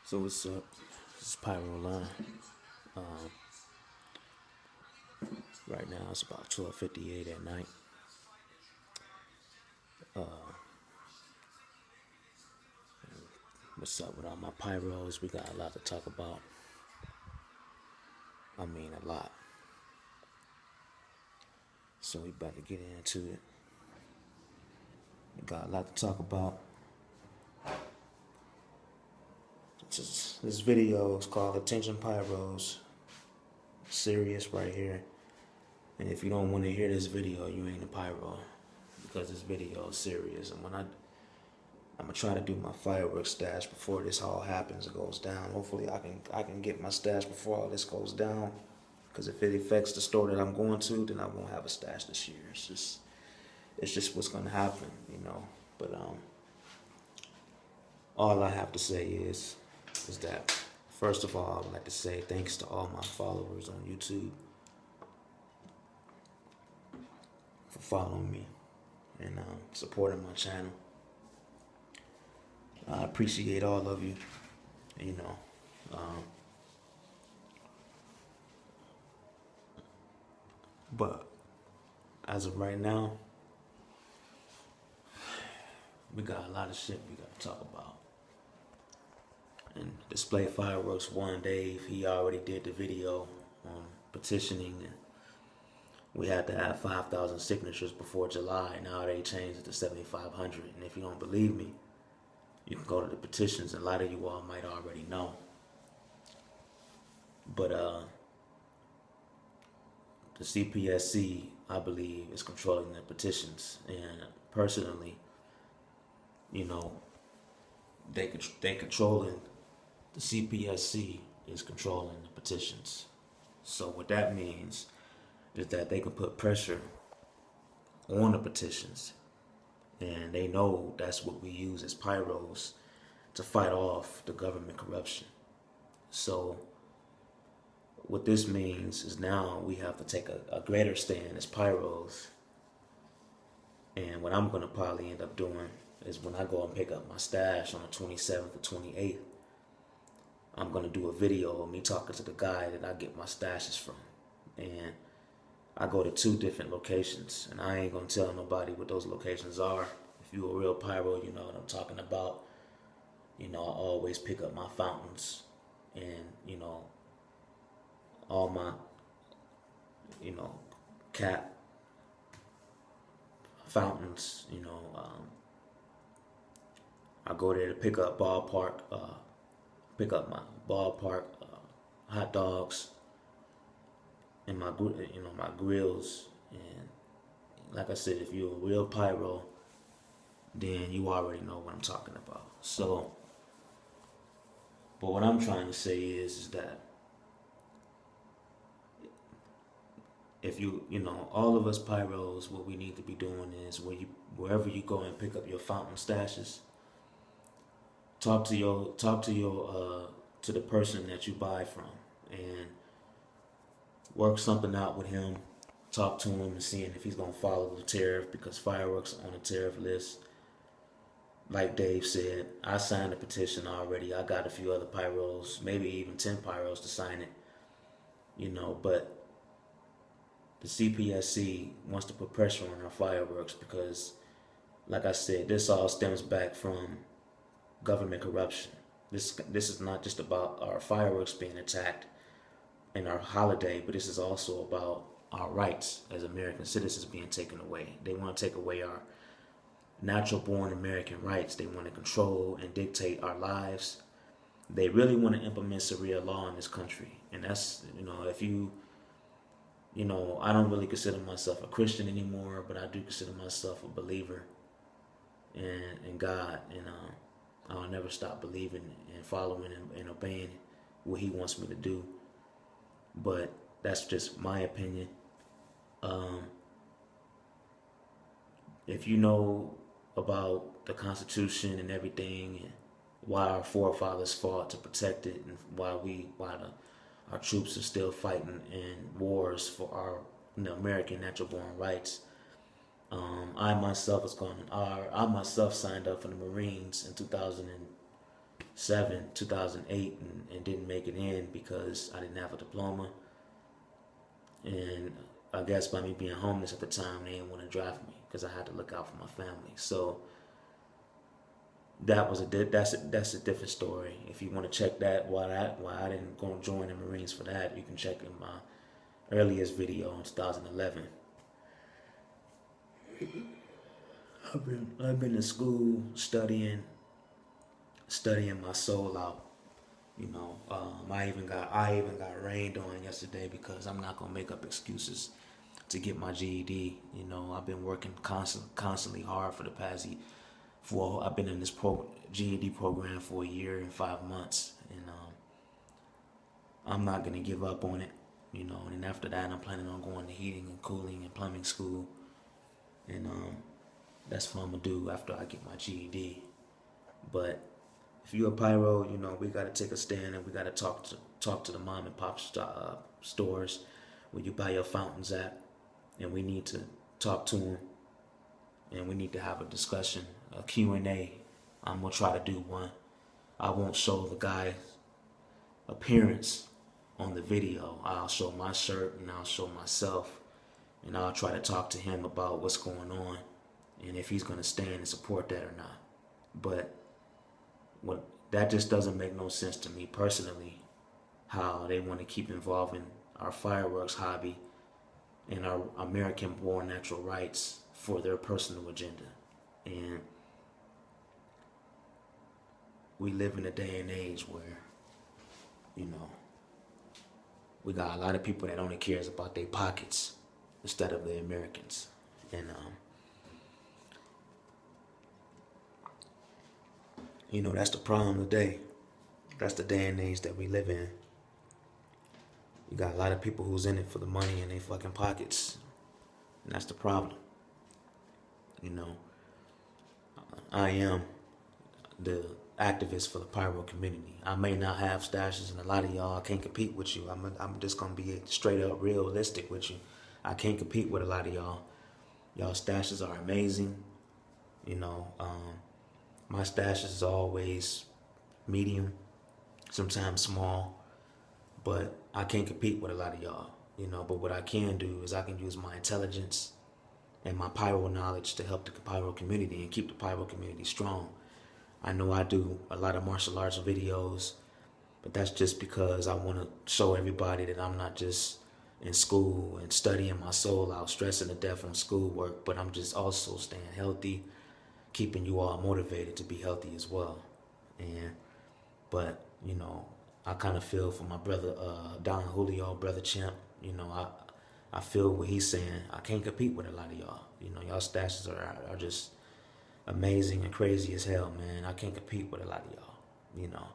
So what's up? This is Pyro line. Um, right now it's about 12:58 at night. What's up with all my pyros? We got a lot to talk about. I mean a lot. So we about to get into it. We got a lot to talk about. This video is called Attention Pyros. Serious right here. And if you don't want to hear this video, you ain't a pyro. Because this video is serious. And I'm gonna try to do my fireworks stash before this all happens or goes down. Hopefully I can get my stash before all this goes down. Because if it affects the store that I'm going to, then I won't have a stash this year. It's just what's gonna happen, you know. But all I have to say is that first of all, I would like to say thanks to all my followers on YouTube for following me and supporting my channel. I appreciate all of you, you know. But as of right now, we got a lot of shit we got to talk about. And Display Fireworks One, Dave, he already did the video on petitioning. We had to have 5,000 signatures before July. Now they changed it to 7,500. And if you don't believe me, you can go to the petitions, and a lot of you all might already know. But the CPSC, I believe, is controlling the petitions. And personally, you know, they controlling, the CPSC is controlling the petitions. So what that means is that they can put pressure on the petitions. And they know that's what we use as pyros to fight off the government corruption. So what this means is now we have to take a greater stand as pyros. And what I'm going to probably end up doing is when I go and pick up my stash on the 27th or 28th, I'm going to do a video of me talking to the guy that I get my stashes from. And I go to 2 different locations, and I ain't going to tell nobody what those locations are. If you a real pyro, you know what I'm talking about. You know, I always pick up my fountains and, you know, all my, you know, cap fountains, you know. I go there to pick up my ballpark hot dogs and my grills. And like I said, if you're a real pyro, then you already know what I'm talking about. So, but what I'm trying to say is that if you know, all of us pyros, what we need to be doing is wherever you go and pick up your fountain stashes, talk to the person that you buy from and work something out with him. Talk to him and seeing if he's gonna follow the tariff, because fireworks are on the tariff list. Like Dave said, I signed a petition already. I got a few other pyros, maybe even 10 pyros to sign it. You know, but the CPSC wants to put pressure on our fireworks because, like I said, this all stems back from government corruption. This is not just about our fireworks being attacked and our holiday, but this is also about our rights as American citizens being taken away. They want to take away our natural born American rights. They want to control and dictate our lives. They really want to implement Sharia law in this country. And that's, you know, if you know, I don't really consider myself a Christian anymore, but I do consider myself a believer in God. And I'll never stop believing and following and obeying what he wants me to do. But that's just my opinion. If you know about the Constitution and everything, and why our forefathers fought to protect it, and why our troops are still fighting in wars for our American natural-born rights. I myself signed up for the Marines in 2008, and didn't make it in because I didn't have a diploma. And I guess by me being homeless at the time, they didn't want to draft me because I had to look out for my family. So that's a different story. If you want to check that, why I didn't go and join the Marines for that, you can check in my earliest video in 2011. I've been in school studying my soul out. You know, I even got rained on yesterday because I'm not gonna make up excuses to get my GED. You know, I've been working constantly hard for the past I've been in this GED program for a year and 5 months, and I'm not gonna give up on it. You know, and after that, I'm planning on going to heating and cooling and plumbing school, and that's what I'm gonna do after I get my GED. But if you're a pyro, you know, we gotta take a stand and we gotta talk to the mom and pop stores where you buy your fountains at, and we need to talk to them, and we need to have a discussion, a Q&A. I'm gonna try to do one. I won't show the guy's appearance on the video. I'll show my shirt and I'll show myself, and I'll try to talk to him about what's going on and if he's gonna stand and support that or not. But that just doesn't make no sense to me personally, how they want to keep involving our fireworks hobby and our American-born natural rights for their personal agenda. And we live in a day and age where, you know, we got a lot of people that only cares about their pockets instead of the Americans. And you know, that's the problem today. That's the day and age that we live in. You got a lot of people who's in it for the money in their fucking pockets. And that's the problem. You know, I am the activist for the pyro community. I may not have stashes, and a lot of y'all can't compete with you. I'm just gonna be straight up realistic with you. I can't compete with a lot of y'all. Y'all stashes are amazing. You know, my stashes is always medium, sometimes small, but I can't compete with a lot of y'all, you know. But what I can do is I can use my intelligence and my pyro knowledge to help the pyro community and keep the pyro community strong. I know I do a lot of martial arts videos, but that's just because I want to show everybody that I'm not just in school and studying my soul out, stressing to death on schoolwork, but I'm just also staying healthy, keeping you all motivated to be healthy as well. But you know, I kind of feel for my brother Don Julio, brother Champ. You know, I feel what he's saying. I can't compete with a lot of y'all. You know, y'all stashes are just amazing and crazy as hell, man. I can't compete with a lot of y'all. You know,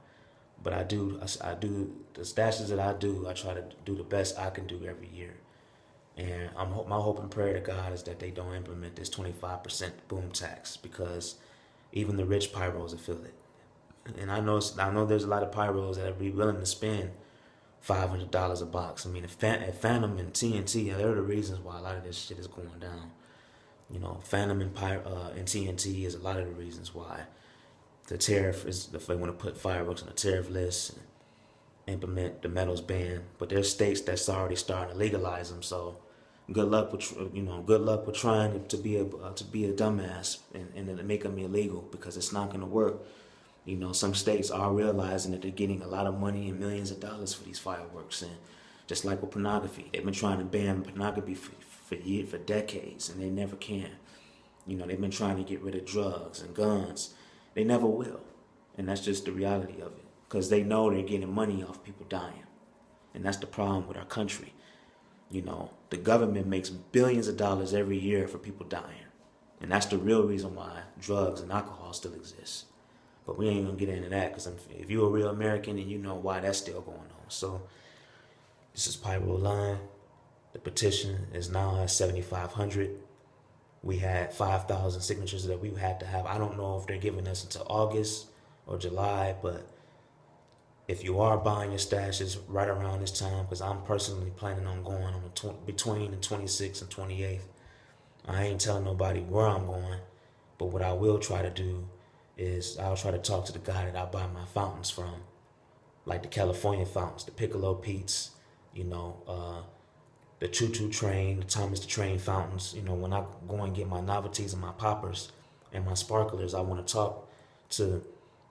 but I do the stashes that I do. I try to do the best I can do every year. And my hope and prayer to God is that they don't implement this 25% BoomTax, because even the rich pyros will feel it. And I know there's a lot of pyros that would be willing to spend $500 a box. I mean, if Phantom and TNT, they're the reasons why a lot of this shit is going down. You know, Phantom and TNT is a lot of the reasons why the tariff is, if they want to put fireworks on the tariff list and implement the metals ban. But there's states that's already starting to legalize them. So good luck with trying to be a dumbass and make them illegal, because it's not going to work. You know, some states are realizing that they're getting a lot of money and millions of dollars for these fireworks. And just like with pornography, they've been trying to ban pornography for decades, and they never can. You know, they've been trying to get rid of drugs and guns. They never will. And that's just the reality of it, because they know they're getting money off people dying. And that's the problem with our country. You know, the government makes billions of dollars every year for people dying. And that's the real reason why drugs and alcohol still exist. But we ain't gonna get into that, because if you're a real American, then you know why that's still going on. So this is Pyro Line. The petition is now at 7,500. We had 5,000 signatures that we had to have. I don't know if they're giving us until August or July, but if you are buying your stashes right around this time, because I'm personally planning on going on between the 26th and 28th. I ain't telling nobody where I'm going, but what I will try to do is I'll try to talk to the guy that I buy my fountains from, like the California fountains, the Piccolo Pete's, you know, the Choo Choo Train, the Thomas the Train fountains. You know, when I go and get my novelties and my poppers and my sparklers, I want to talk to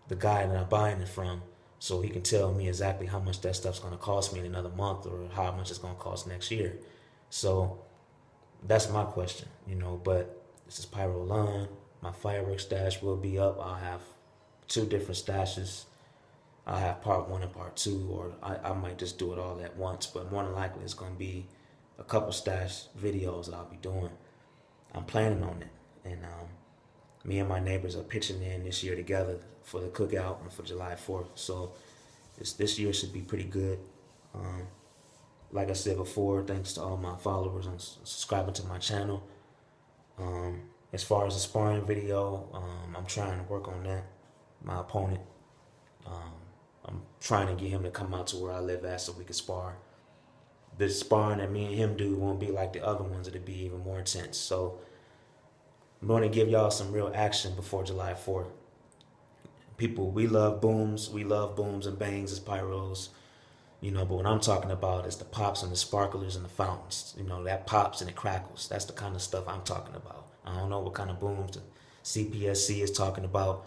the guy that I'm buying it from so he can tell me exactly how much that stuff's going to cost me in another month or how much it's going to cost next year. So that's my question, you know. But this is Pyro Line. My fireworks stash will be up. I'll have 2 different stashes. I'll have part 1 and part 2, or I might just do it all at once. But more than likely, it's going to be a couple stash videos that I'll be doing. I'm planning on it. And me and my neighbors are pitching in this year together for the cookout and for July 4th. So this year should be pretty good. Like I said before, thanks to all my followers and subscribing to my channel. As far as the sparring video, I'm trying to work on that. My opponent, I'm trying to get him to come out to where I live at so we can spar. The sparring that me and him do won't be like the other ones. It'll be even more intense. So I'm going to give y'all some real action before July 4th. People, we love booms. We love booms and bangs as pyros. You know, but what I'm talking about is the pops and the sparklers and the fountains. You know, that pops and it crackles. That's the kind of stuff I'm talking about. I don't know what kind of booms the CPSC is talking about,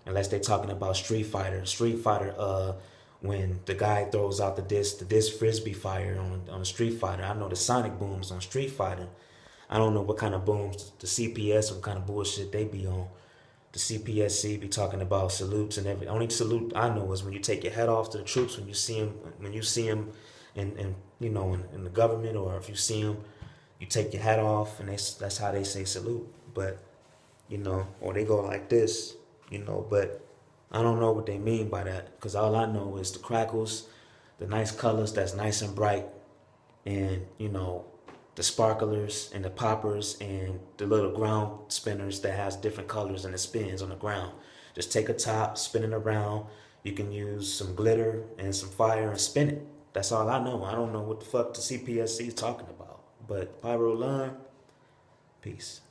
unless they're talking about Street Fighter. Street Fighter, when the guy throws out the disc frisbee fire on a Street Fighter. I know the sonic booms on Street Fighter. I don't know what kind of booms the CPS, what kind of bullshit they be on. The CPSC be talking about salutes and everything. Only salute I know is when you take your head off to the troops when you see them in you know in the government, or if you see them, you take your hat off, and that's how they say salute. But you know, or they go like this, you know. But I don't know what they mean by that, because all I know is the crackles, the nice colors that's nice and bright, and you know, the sparklers and the poppers and the little ground spinners that has different colors and it spins on the ground. Just take a top, spin it around. You can use some glitter and some fire and spin it. That's all I know. I don't know what the fuck the CPSC is talking about. But Pyro Line, peace.